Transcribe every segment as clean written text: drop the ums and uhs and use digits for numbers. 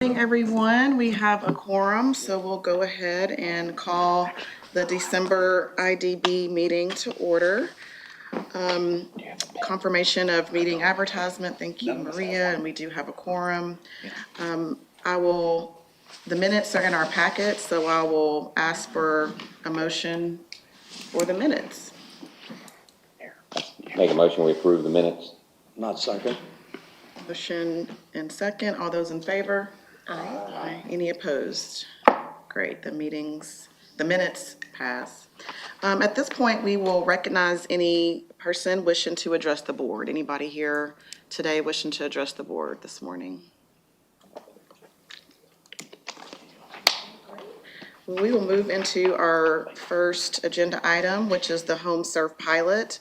Good morning, everyone. We have a quorum, so we'll go ahead and call the December IDB meeting to order. Confirmation of meeting advertisement. Thank you, Maria, and we do have a quorum. The minutes are in our packet, so I will ask for a motion for the minutes. Make a motion, we approve the minutes. Not second. Motion and second. All those in favor? Aye. Any opposed? Great, the minutes pass. At this point, we will recognize any person wishing to address the board. Anybody here today wishing to address the board this morning? We will move into our first agenda item, which is the home serve pilot.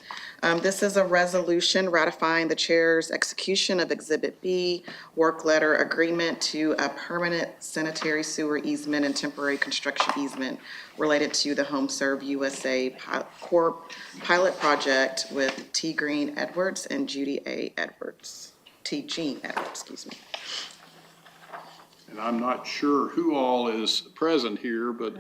This is a resolution ratifying the chair's execution of Exhibit B, work letter agreement to a permanent sanitary sewer easement and temporary construction easement related to the Home Serve USA Corp pilot project with T. Green Edwards and Judy A. Edwards. T. Jean Edwards, excuse me. And I'm not sure who all is present here, but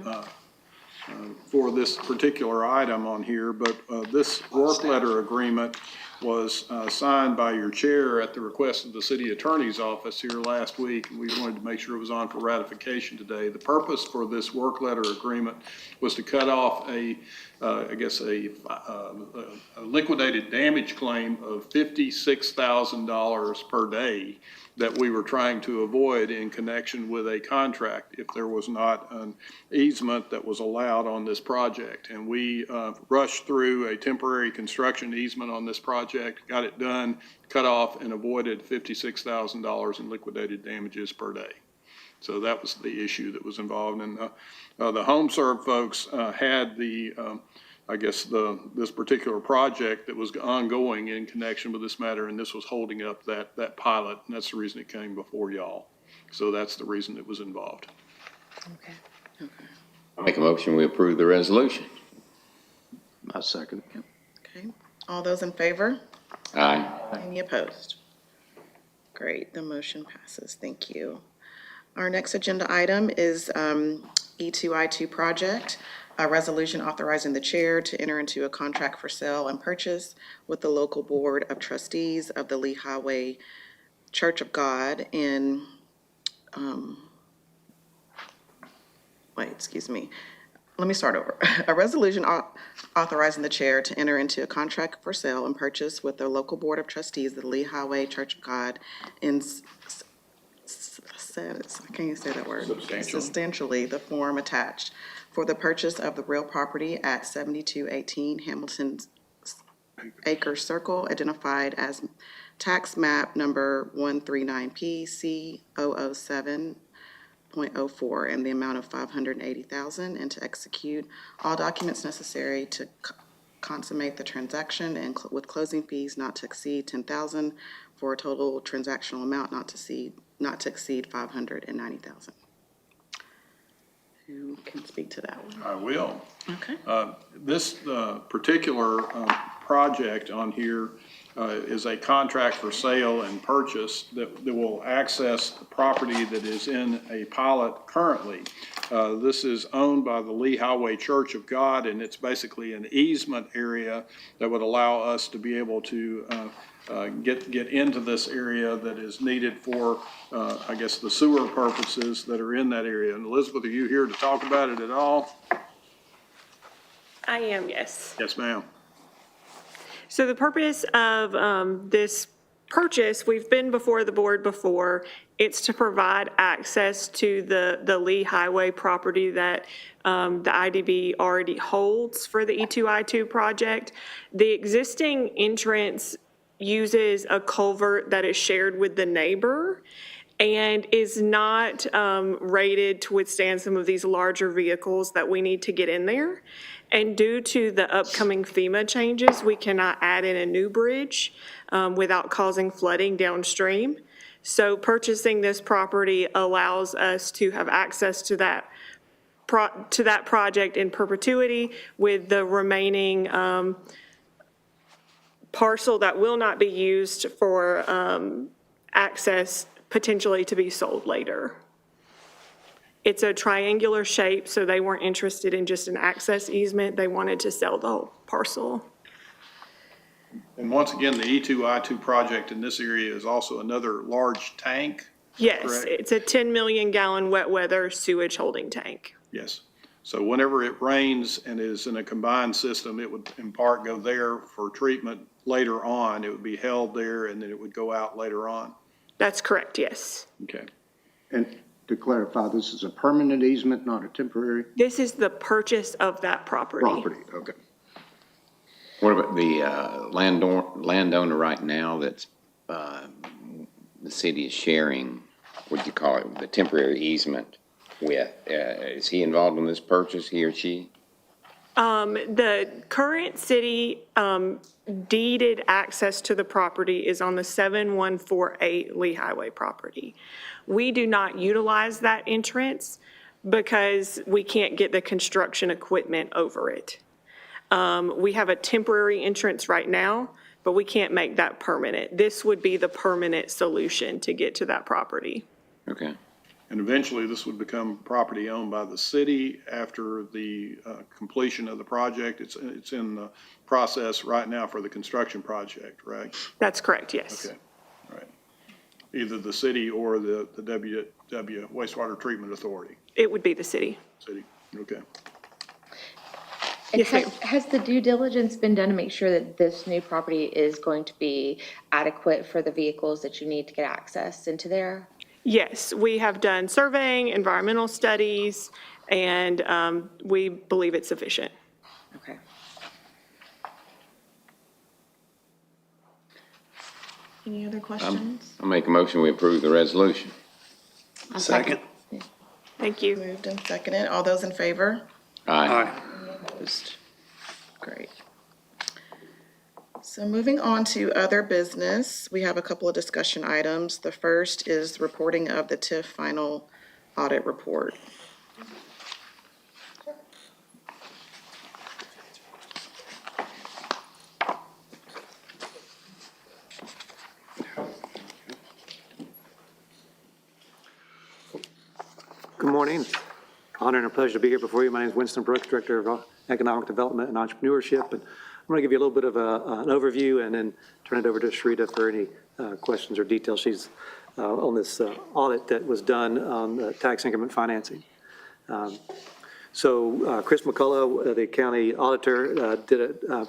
for this particular item on here, but this work letter agreement was signed by your chair at the request of the city attorney's office here last week. We wanted to make sure it was on for ratification today. The purpose for this work letter agreement was to cut off a liquidated damage claim of $56,000 per day that we were trying to avoid in connection with a contract if there was not an easement that was allowed on this project. And we rushed through a temporary construction easement on this project, got it done, cut off, and avoided $56,000 in liquidated damages per day. So that was the issue that was involved. And the Home Serve folks had this particular project that was ongoing in connection with this matter, and this was holding up that pilot, and that's the reason it came before y'all. So that's the reason it was involved. Okay. I make a motion, we approve the resolution. Not second. Okay. All those in favor? Aye. Any opposed? Great, the motion passes. Thank you. Our next agenda item is E2I2 project, a resolution authorizing the chair to enter into a contract for sale and purchase with the local board of trustees of the Lee Highway Church of God in, Let me start over. A resolution authorizing the chair to enter into a contract for sale and purchase with the local board of trustees of the Lee Highway Church of God in I can't even say that word. Substantially, the form attached for the purchase of the real property at 7218 Hamilton Acres Circle, identified as tax map number 139P C007.04, in the amount of $580,000, and to execute all documents necessary to consummate the transaction, and with closing fees not to exceed $10,000 for a total transactional amount not to exceed $590,000. Who can speak to that one? I will. Okay. This particular project on here is a contract for sale and purchase that will access the property that is in a pilot currently. This is owned by the Lee Highway Church of God, and it's basically an easement area that would allow us to be able to get into this area that is needed for, the sewer purposes that are in that area. And Elizabeth, are you here to talk about it at all? I am, yes. Yes, ma'am. So the purpose of this purchase, we've been before the board before. It's to provide access to the Lee Highway property that the IDB already holds for the E2I2 project. The existing entrance uses a culvert that is shared with the neighbor and is not rated to withstand some of these larger vehicles that we need to get in there. And due to the upcoming FEMA changes, we cannot add in a new bridge without causing flooding downstream. So purchasing this property allows us to have access to that project in perpetuity, with the remaining parcel that will not be used for access potentially to be sold later. It's a triangular shape, so they weren't interested in just an access easement. They wanted to sell the whole parcel. And once again, the E2I2 project in this area is also another large tank? Yes, Correct. it's a 10 million gallon wet weather sewage holding tank. Yes. So whenever it rains and is in a combined system, it would in part go there for treatment later on. It would be held there and then it would go out later on. That's correct, yes. Okay. And to clarify, this is a permanent easement, not a temporary This is the purchase of that property. property? Okay. What about the landowner right now that's, the city is sharing, what do you call it, the temporary easement with? Is he involved in this purchase, he or she? The current city deeded access to the property is on the 7148 Lee Highway property. We do not utilize that entrance because we can't get the construction equipment over it. We have a temporary entrance right now, but we can't make that permanent. This would be the permanent solution to get to that property. Okay. And eventually this would become property owned by the city after the completion of the project. It's in the process right now for the construction project, right? That's correct, yes. Okay, all right. Either the city or the WW Wastewater Treatment Authority, It would be the city. city, okay. And Yes, ma'am. has the due diligence been done to make sure that this new property is going to be adequate for the vehicles that you need to get access into there? Yes, we have done surveying, environmental studies, and we believe it's sufficient. Okay. Any other questions? I'll make a motion, we approve the resolution. Second. Thank you. Moved and seconded. All those in favor? Aye. Opposed? Great. So moving on to other business, we have a couple of discussion items. The first is reporting of the TIF final audit report. Good morning. Honor and a pleasure to be here before you. My name is Winston Brooks, Director of Economic Development and Entrepreneurship. And I'm going to give you a little bit of an overview and then turn it over to Sharita for any questions or details. She's on this audit that was done on the tax increment financing. So Chris McCullough, the county auditor,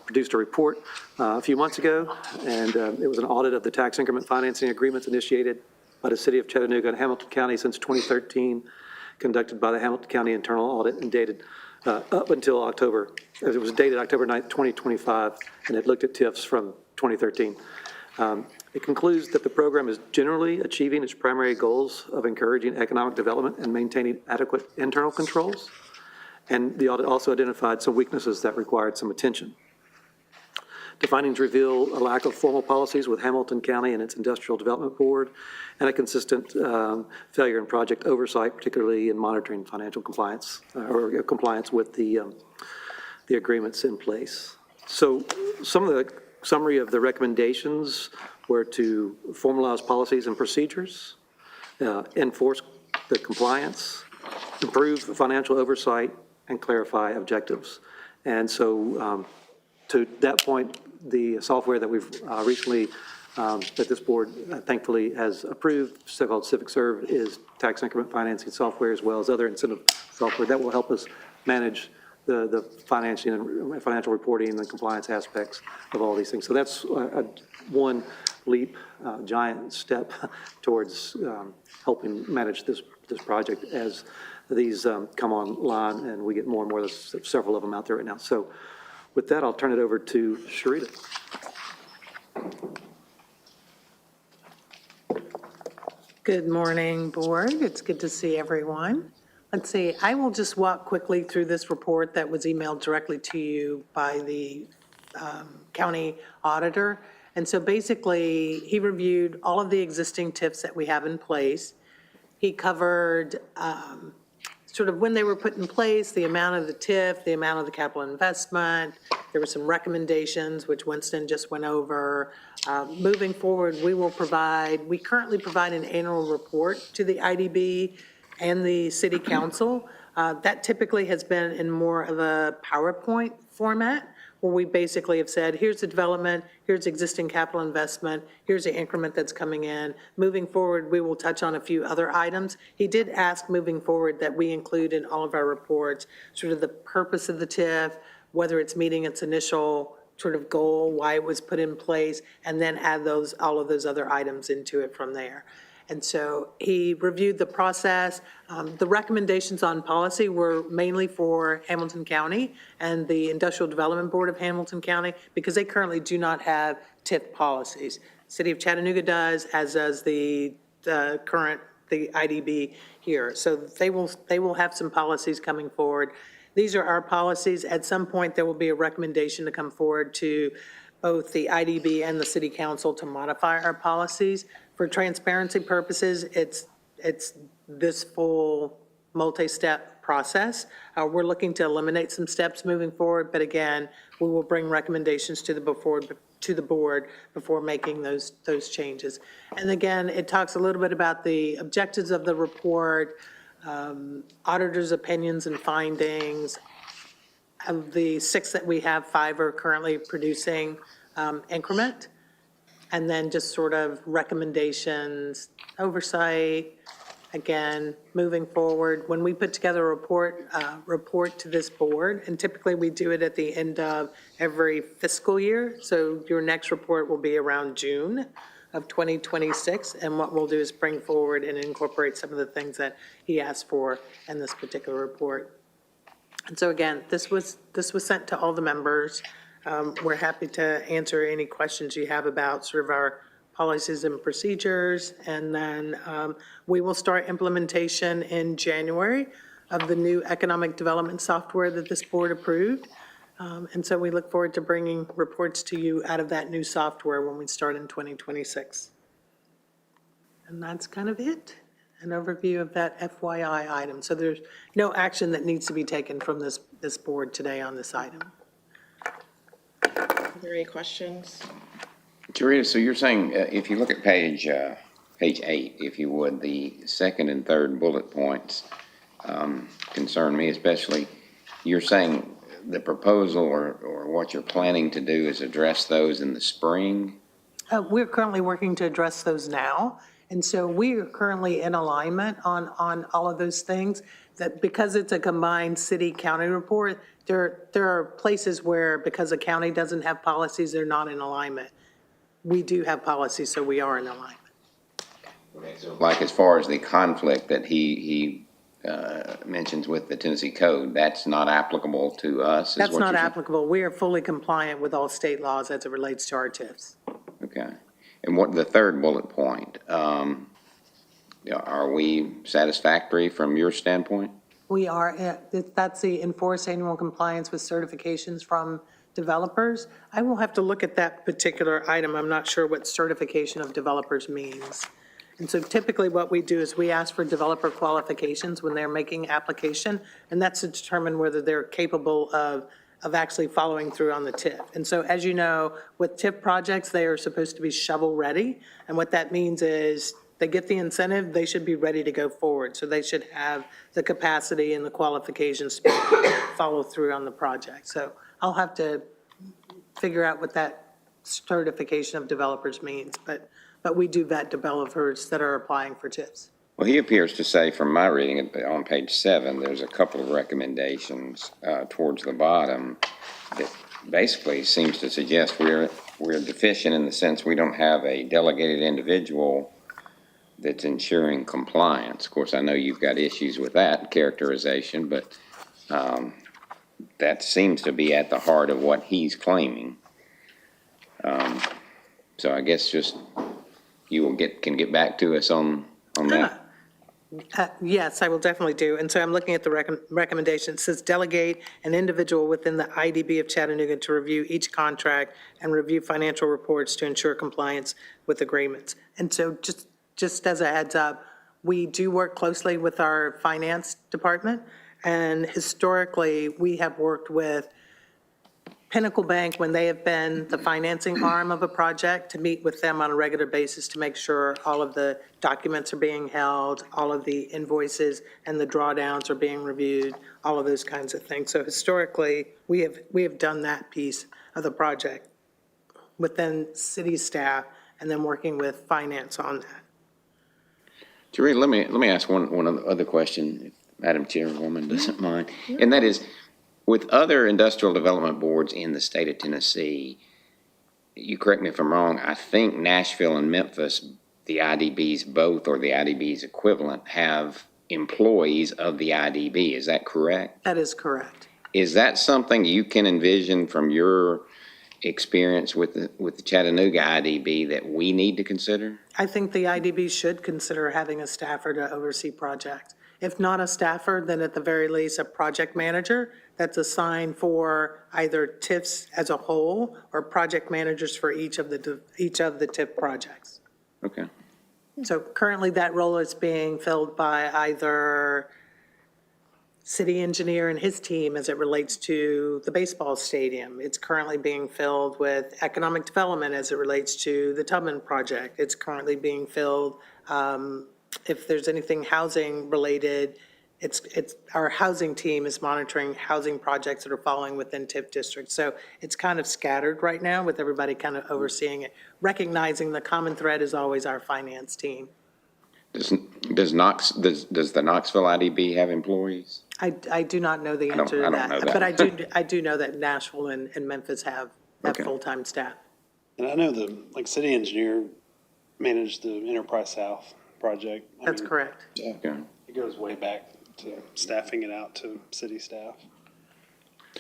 produced a report a few months ago, and it was an audit of the tax increment financing agreements initiated by the city of Chattanooga and Hamilton County since 2013, conducted by the Hamilton County Internal Audit and dated up until October. It was dated October 9th, 2025, and it looked at TIFs from 2013. It concludes that the program is generally achieving its primary goals of encouraging economic development and maintaining adequate internal controls. And the audit also identified some weaknesses that required some attention. The findings reveal a lack of formal policies with Hamilton County and its Industrial Development Board, and a consistent failure in project oversight, particularly in monitoring financial compliance or compliance with the agreements in place. So some of the summary of the recommendations were to formalize policies and procedures, enforce the compliance, improve financial oversight, and clarify objectives. And so to that point, the software that we've recently, that this board thankfully has approved, so-called Civic Serve, is tax increment financing software as well as other incentive software that will help us manage the financing and financial reporting and the compliance aspects of all these things. So that's one leap, giant step towards helping manage this project as these come online and we get more and more. There's several of them out there right now. So with that, I'll turn it over to Sharita. Good morning, Board. It's good to see everyone. Let's see, I will just walk quickly through this report that was emailed directly to you by the county auditor. And so basically, he reviewed all of the existing TIFs that we have in place. He covered sort of when they were put in place, the amount of the TIF, the amount of the capital investment. There were some recommendations, which Winston just went over. Moving forward, we currently provide an annual report to the IDB, and the city council. That typically has been in more of a PowerPoint format, where we basically have said, here's the development, here's existing capital investment, here's the increment that's coming in. Moving forward, we will touch on a few other items. He did ask moving forward that we include in all of our reports sort of the purpose of the TIF, whether it's meeting its initial sort of goal, why it was put in place, and then add all of those other items into it from there. And so he reviewed the process. The recommendations on policy were mainly for Hamilton County and the Industrial Development Board of Hamilton County, because they currently do not have TIF policies. City of Chattanooga does, as does the IDB here. So they will have some policies coming forward. These are our policies. At some point, there will be a recommendation to come forward to both the IDB and the city council to modify our policies. For transparency purposes, it's this full multi-step process. We're looking to eliminate some steps moving forward, but again, we will bring recommendations to the board before making those changes. And again, it talks a little bit about the objectives of the report, auditors' opinions and findings. Of the 6 that we have, 5 are currently producing increment. And then just sort of recommendations, oversight, again, moving forward. When we put together a report to this board, and typically we do it at the end of every fiscal year, so your next report will be around June of 2026, and what we'll do is bring forward and incorporate some of the things that he asked for in this particular report. And so again, this was sent to all the members. We're happy to answer any questions you have about sort of our policies and procedures. And then we will start implementation in January of the new economic development software that this board approved. And so we look forward to bringing reports to you out of that new software when we start in 2026. And that's kind of it, an overview of that FYI item. So there's no action that needs to be taken from this board today on this item. Are there any questions? Teresa, so you're saying, if you look at page 8, if you would, the second and third bullet points concern me especially. You're saying the proposal or what you're planning to do is address those in the spring? We're currently working to address those now. And so we are currently in alignment on all of those things, that because it's a combined city-county report, there are places where, because a county doesn't have policies, they're not in alignment. We do have policies, so we are in alignment. Okay, so like as far as the conflict that he mentions with the Tennessee Code, that's not applicable to us? That's not applicable. We are fully compliant with all state laws as it relates to our TIFs. Okay. And what the third bullet point, are we satisfactory from your standpoint? We are, that's the enforce annual compliance with certifications from developers. I will have to look at that particular item. I'm not sure what certification of developers means. And so typically what we do is we ask for developer qualifications when they're making application, and that's to determine whether they're capable of actually following through on the TIF. And so as you know, with TIF projects, they are supposed to be shovel-ready, and what that means is they get the incentive, they should be ready to go forward. So they should have the capacity and the qualifications to follow through on the project. So I'll have to figure out what that certification of developers means, but we do vet developers that are applying for TIFs. Well, he appears to say, from my reading on page 7, there's a couple of recommendations towards the bottom that basically seems to suggest we're deficient in the sense we don't have a delegated individual that's ensuring compliance. Of course, I know you've got issues with that characterization, but that seems to be at the heart of what he's claiming. So I guess just you will can get back to us on that. Yes, I will definitely do. And so I'm looking at the recommendation. It says delegate an individual within the IDB of Chattanooga to review each contract and review financial reports to ensure compliance with agreements. And so just as a heads up, we do work closely with our finance department. And historically, we have worked with Pinnacle Bank, when they have been the financing arm of a project, to meet with them on a regular basis to make sure all of the documents are being held, all of the invoices and the drawdowns are being reviewed, all of those kinds of things. So historically, we have done that piece of the project within city staff and then working with finance on that. Jerry, let me ask one other question, if Madam Chairwoman doesn't mind. And that is, with other industrial development boards in the state of Tennessee, you correct me if I'm wrong, I think Nashville and Memphis, the IDBs both, or the IDB's equivalent, have employees of the IDB. Is that correct? That is correct. Is that something you can envision from your experience with the Chattanooga IDB that we need to consider? I think the IDB should consider having a staffer to oversee projects. If not a staffer, then at the very least, a project manager that's assigned for either TIFs as a whole or project managers for each of the TIF projects. Okay. So currently, that role is being filled by either city engineer and his team as it relates to the baseball stadium. It's currently being filled with economic development as it relates to the Tubman project. It's currently being filled, if there's anything housing related, it's our housing team is monitoring housing projects that are falling within TIF districts. So it's kind of scattered right now with everybody kind of overseeing it, recognizing the common thread is always our finance team. Does the Knoxville IDB have employees? I do not know the answer to I don't that. know that. But I do know that Nashville and Memphis have Okay. full-time staff. And I know city engineer managed the Enterprise South project. That's correct. Okay. It goes way back to staffing it out to city staff.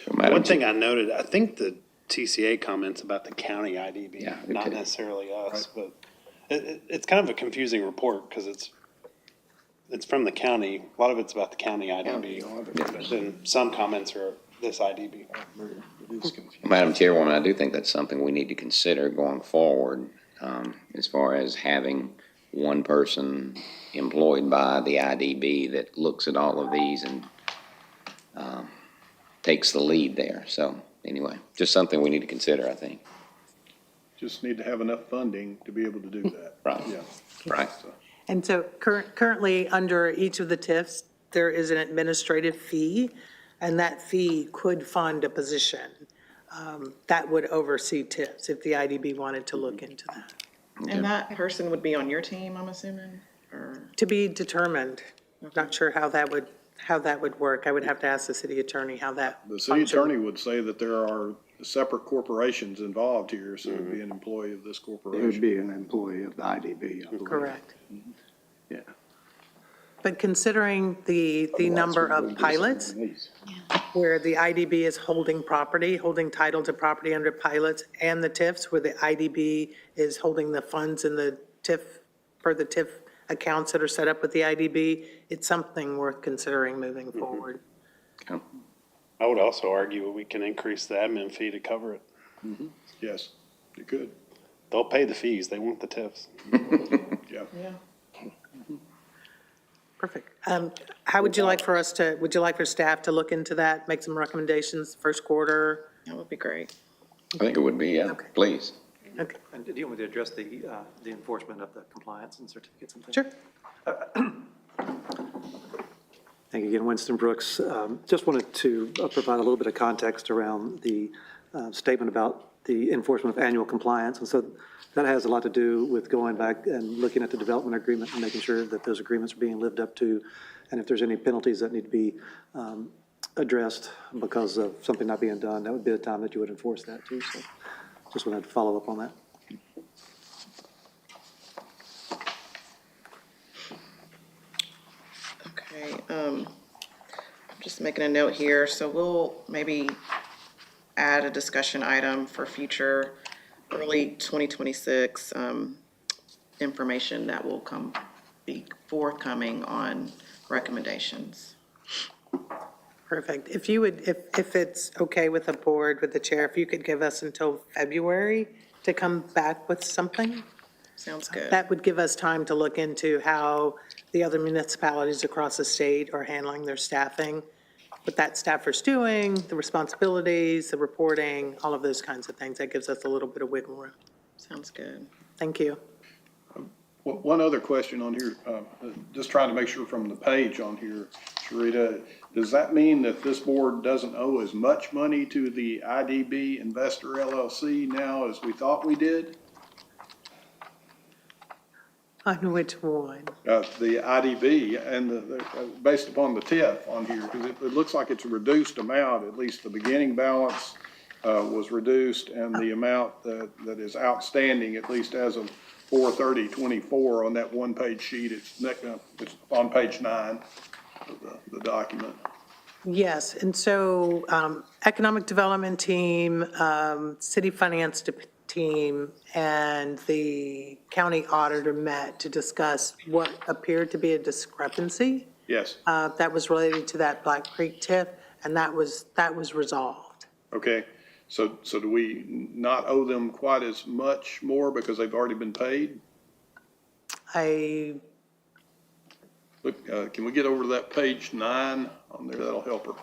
So, Madam One thing Chair- I noted, I think the TCA comments about the county IDB, Yeah, me not too. necessarily us, but it's kind of a confusing report because it's from the county. A lot of it's about the county IDB. But then some comments are this IDB. Madam Chairwoman, I do think that's something we need to consider going forward, as far as having one person employed by the IDB that looks at all of these and takes the lead there. So anyway, just something we need to consider, I think. Just need to have enough funding to be able to do that. Right. Yeah. Right. And so currently, under each of the TIFs, there is an administrative fee, and that fee could fund a position that would oversee TIFs if the IDB wanted to look into that. And that person would be on your team, I'm assuming? Or, To be determined. Not sure how that would work. I would have to ask the city attorney how that. The city attorney would say that there are separate corporations involved here, so it'd be an employee of this It would corporation. be an employee of the IDB, I believe. Correct. Yeah. But considering the number of pilots, where the IDB is holding property, holding title to property under pilots, and the TIFs, where the IDB is holding the funds in the TIF, for the TIF accounts that are set up with the IDB, it's something worth considering moving forward. I would also argue we can increase the admin fee to cover it. Yes, you could, They'll pay the fees. They want the TIFs. yeah. yeah. Perfect. How would you like for would you like for staff to look into that, make some recommendations, first quarter? That would be great. I think it would be, yeah, Okay. please. Okay, And do you want me to address the enforcement of the compliance and certificates and things? sure. Thank you again, Winston Brooks. Just wanted to provide a little bit of context around the statement about the enforcement of annual compliance. And so that has a lot to do with going back and looking at the development agreement and making sure that those agreements are being lived up to, and if there's any penalties that need to be addressed because of something not being done, that would be the time that you would enforce that too. So just wanted to follow up on that. Okay, I'm just making a note here, so we'll maybe add a discussion item for future early 2026 information that will be forthcoming on recommendations. Perfect. If you would, if it's okay with the board, with the chair, if you could give us until February to come back with something, Sounds good. that would give us time to look into how the other municipalities across the state are handling their staffing. what that staffer's doing, the responsibilities, the reporting, all of those kinds of things. That gives us a little bit of wiggle room. Sounds good. Thank you. One other question on here, just trying to make sure from the page on here, Sharita, does that mean that this board doesn't owe as much money to the IDB Investor LLC now as we thought we did? On which one? The IDB and based upon the TIF on here, because it looks like it's a reduced amount, at least the beginning balance was reduced, and the amount that is outstanding, at least as of 4/30/24 on that one-page sheet, it's on page 9 of the document. Yes, and so Economic Development Team, City Finance Team, and the county auditor met to discuss what appeared to be a discrepancy Yes, that was related to that Black Creek TIF, and that was resolved. okay. So do we not owe them quite as much more because they've already been paid? Look, can we get over to that page 9 on there? That'll help her.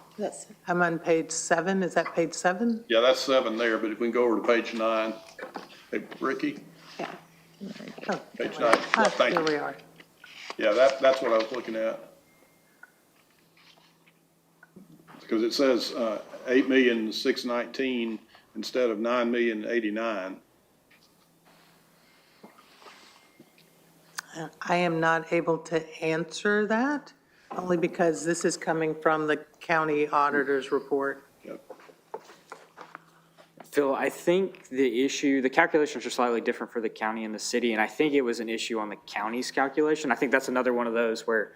I'm on page 7. Is that page 7? Yeah, that's 7 there, but if we can go over to page 9. Hey, Ricky? Oh, Page 9. Yeah, thank here you. we are. Yeah, that's what I was looking at. Because it says 8,619,000 instead of 9,089,000. I am not able to answer that, only because this is coming from the county auditor's report. Yep. Phil, I think the calculations are slightly different for the county and the city, and I think it was an issue on the county's calculation. I think that's another one of those where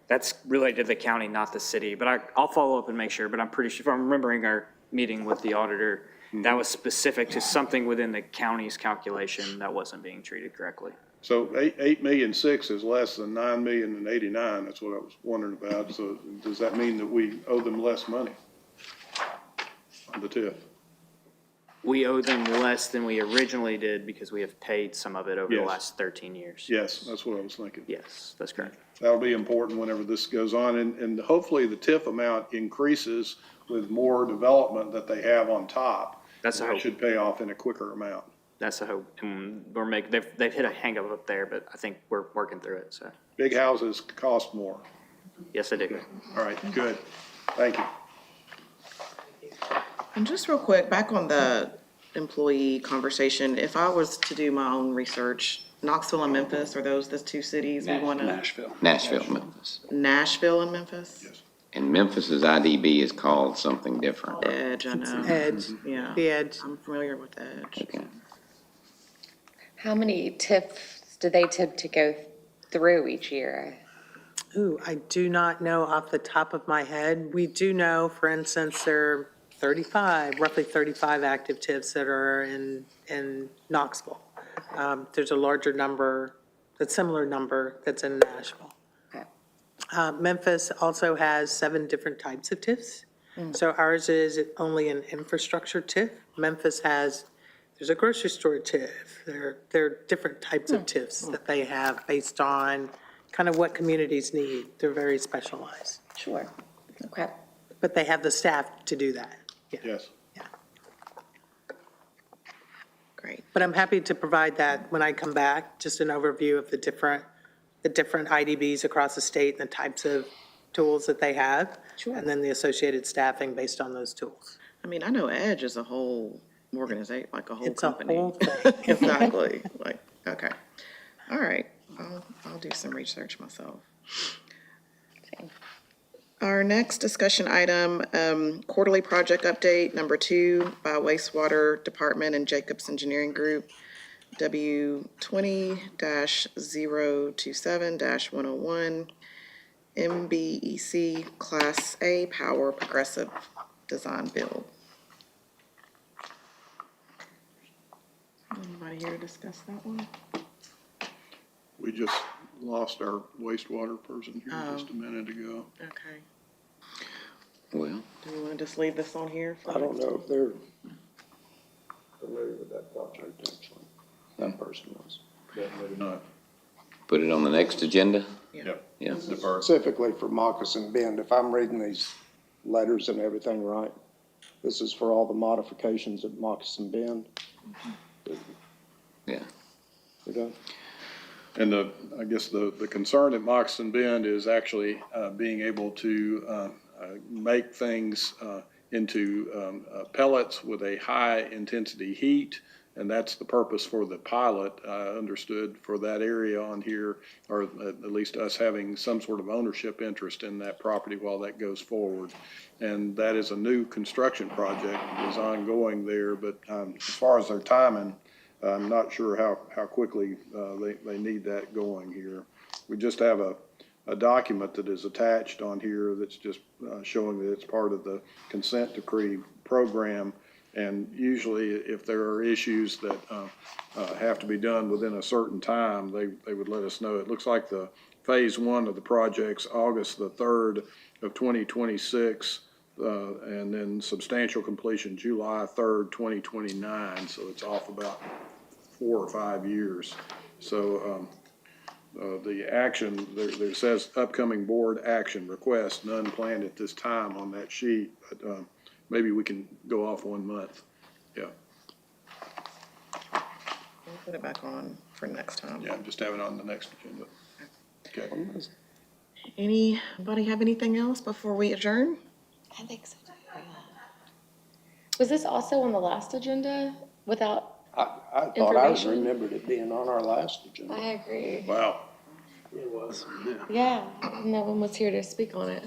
that's related to the county, not the city. But I'll follow up and make sure, but I'm pretty sure, if I'm remembering our meeting with the auditor, that was specific to something within the county's calculation that wasn't being treated correctly. So 8,600,000 is less than 9,089,000. That's what I was wondering about. So does that mean that we owe them less money on the TIF? We owe them less than we originally did because we have paid some of it over the Yes. last 13 years. Yes, that's what I was thinking. Yes, that's correct. That'll be important whenever this goes on. And hopefully the TIF amount increases with more development that they have on top. That's a That hope. should pay off in a quicker amount. That's a hope. And they've hit a hang up there, but I think we're working through it, so, Big houses cost more. yes, I do. All right, good. Thank you. And just real quick, back on the employee conversation, if I was to do my own research, Knoxville and Memphis, are those the two cities we want to? Nashville. Nashville, Memphis. Nashville and Memphis? Yes. And Memphis's IDB is called something different. Edge, I know. Edge, Yeah. the Edge. I'm familiar with Edge. Okay. How many TIFs do they tend to go through each year? Ooh, I do not know off the top of my head. We do know, for instance, there are roughly 35 active TIFs that are in Knoxville. There's a larger number, a similar number that's in Nashville. Okay. Memphis also has 7 different types of TIFs. So ours is only an infrastructure TIF. Memphis there's a grocery store TIF. There are different types of TIFs that they have based on kind of what communities need. They're very specialized. Sure. Okay. But they have the staff to do that. Yeah. Yes. Yeah. Great. But I'm happy to provide that when I come back, just an overview of the different IDBs across the state and the types of tools that they have. Sure. And then the associated staffing based on those tools. I mean, I know Edge is a whole organization, like a whole It's a company. whole thing. Exactly, like, okay. All right, I'll do some research myself. Okay. Our next discussion item, quarterly project update, number 2, by wastewater department and Jacobs Engineering Group, W20-027-101, MBEC Class A Power Progressive Design Build. Anybody here to discuss that one? We just lost our wastewater person here just a minute ago. Okay. Well, Do we want to just leave this on here? I don't know if they're familiar with that project, actually. That person was. Maybe not. put it on the next agenda? Yep. Yeah. Defer. Specifically for Moccasin Bend, if I'm reading these letters and everything right. This is for all the modifications at Moccasin Bend. Yeah. We're done. And I guess the concern at Moccasin Bend is actually being able to make things into pellets with a high-intensity heat, and that's the purpose for the pilot, I understood, for that area on here, or at least us having some sort of ownership interest in that property while that goes forward. And that is a new construction project that is ongoing there, but as far as their timing, I'm not sure how quickly they need that going here. We just have a document that is attached on here that's just showing that it's part of the consent decree program. And usually if there are issues that have to be done within a certain time, they would let us know. It looks like the phase one of the project's August the 3rd of 2026. And then substantial completion July 3rd, 2029. So it's off about 4 or 5 years. So the action, there says upcoming board action request, none planned at this time on that sheet, but maybe we can go off 1 month. Yeah, We'll put it back on for next time. yeah, just have it on the next agenda. Okay. Anybody have anything else before we adjourn? I think so. Was this also on the last agenda without? I thought I Information? remembered it being on our last agenda. I agree. Wow. It was, Yeah, no one was here to speak on it.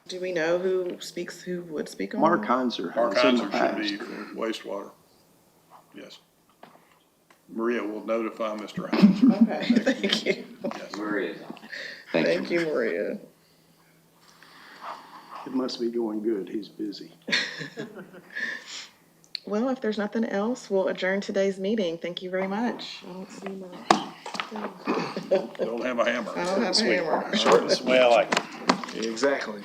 Do we know who would speak on it? Mark Heinzer Mark has in the Heinzer should past. be wastewater. Yes. Maria will notify Mr. Heinzer. Okay, thank you. Yes. Maria's on. Thank you. Thank you, Maria. It must be going good. He's busy. Well, if there's nothing else, we'll adjourn today's meeting. Thank you very much. I don't see my, Don't have a hammer. I don't have a hammer. short and swell, like. Exactly.